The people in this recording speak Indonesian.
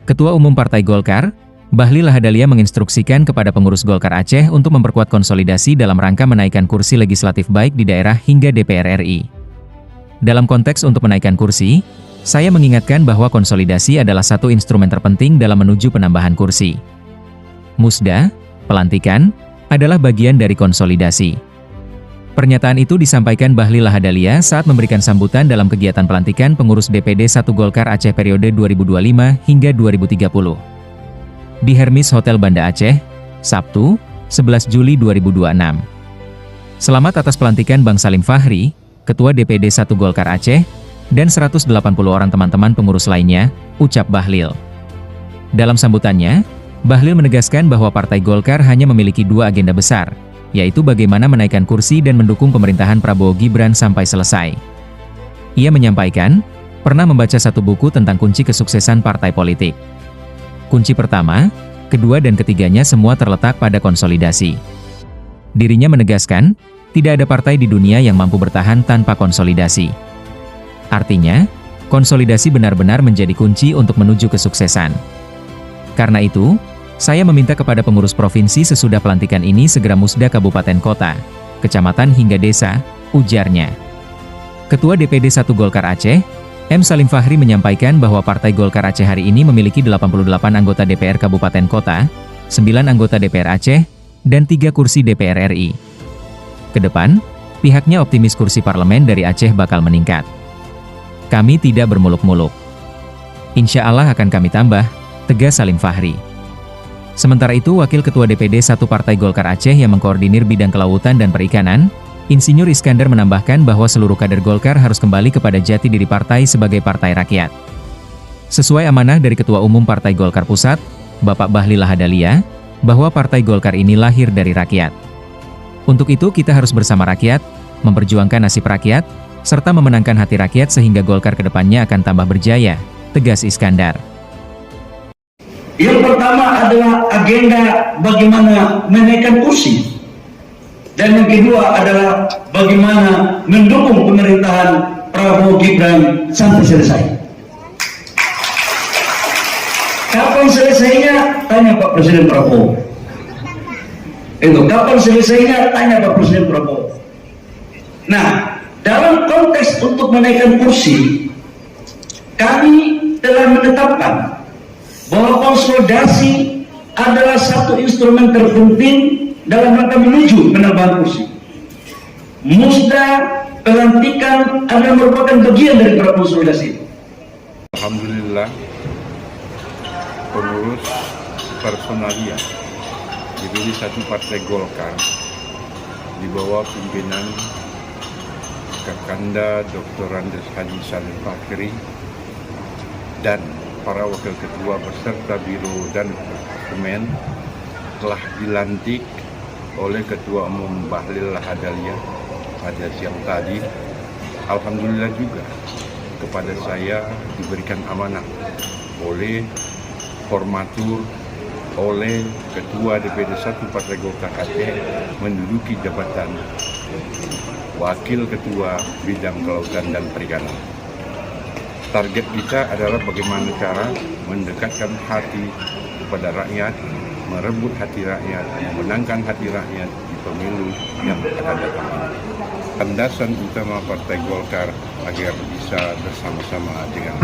Ketua Umum Partai Golkar, Bahlil Lahadalia menginstruksikan kepada pengurus Golkar Aceh untuk memperkuat konsolidasi dalam rangka menaikkan kursi legislatif baik di daerah hingga DPR RI. Dalam konteks untuk menaikkan kursi, saya mengingatkan bahwa konsolidasi adalah satu instrumen terpenting dalam menuju penambahan kursi. Musda, pelantikan, adalah bagian dari konsolidasi. Pernyataan itu disampaikan Bahlil Lahadalia saat memberikan sambutan dalam kegiatan pelantikan pengurus DPD 1 Golkar Aceh periode 2025 hingga 2030. Di Hermis Hotel Banda Aceh, Sabtu, 11 Juli 2026. Selamat atas pelantikan Bang Salim Fahri, Ketua DPD 1 Golkar Aceh, dan 180 orang teman-teman pengurus lainnya, ucap Bahlil. Dalam sambutannya, Bahlil menegaskan bahwa Partai Golkar hanya memiliki dua agenda besar, yaitu bagaimana menaikkan kursi dan mendukung pemerintahan Prabowo Gibran sampai selesai. Ia menyampaikan, pernah membaca satu buku tentang kunci kesuksesan partai politik. Kunci pertama, kedua dan ketiganya semua terletak pada konsolidasi. Dirinya menegaskan, tidak ada partai di dunia yang mampu bertahan tanpa konsolidasi. Artinya, konsolidasi benar-benar menjadi kunci untuk menuju kesuksesan. Karena itu, saya meminta kepada pengurus provinsi sesudah pelantikan ini segera musda kabupaten kota, kecamatan hingga desa, ujarnya. Ketua DPD 1 Golkar Aceh, M. Salim Fahri menyampaikan bahwa Partai Golkar Aceh hari ini memiliki 88 anggota DPR Kabupaten Kota, 9 anggota DPR Aceh, dan 3 kursi DPR RI. Kedepan, pihaknya optimis kursi parlemen dari Aceh bakal meningkat. Kami tidak bermuluk-muluk. Insya Allah akan kami tambah, tegas Salim Fahri. Sementara itu, Wakil Ketua DPD 1 Partai Golkar Aceh yang mengkoordinir bidang kelautan dan perikanan, Insinyur Iskandar menambahkan bahwa seluruh kader Golkar harus kembali kepada jati diri partai sebagai partai rakyat. Sesuai amanah dari Ketua Umum Partai Golkar Pusat, Bapak Bahlil Lahadalia, bahwa Partai Golkar ini lahir dari rakyat. Untuk itu kita harus bersama rakyat, memperjuangkan nasib rakyat, serta memenangkan hati rakyat sehingga Golkar kedepannya akan tambah berjaya, tegas Iskandar. Yang pertama adalah agenda bagaimana menaikkan kursi. Dan yang kedua adalah bagaimana mendukung pemerintahan Prabowo Gibran sampai selesai. Kapan selesainya? Tanya Pak Presiden Prabowo. Kapan selesainya? Tanya Pak Presiden Prabowo. Nah, dalam konteks untuk menaikkan kursi, kami telah menetapkan bahwa konsolidasi adalah satu instrumen terpenting dalam rangka menuju penambahan kursi. Musda pelantikan adalah merupakan bagian dari konsolidasi. Alhamdulillah, pengurus personalia DPD 1 Partai Golkar di bawah pimpinan Kakanda Dr. Andes Haji Salim Fahri dan para wakil ketua beserta biro dan departemen telah dilantik oleh Ketua Umum Bahlil Lahadalia pada siang tadi. Alhamdulillah juga kepada saya diberikan amanah oleh formatur oleh Ketua DPD 1 Partai Golkar Aceh menduduki jabatan Wakil Ketua Bidang Kelautan dan Perikanan. Target kita adalah bagaimana cara mendekatkan hati kepada rakyat, merebut hati rakyat, memenangkan hati rakyat di pemilu yang akan datang ini. Landasan utama Partai Golkar agar bisa bersama-sama dengan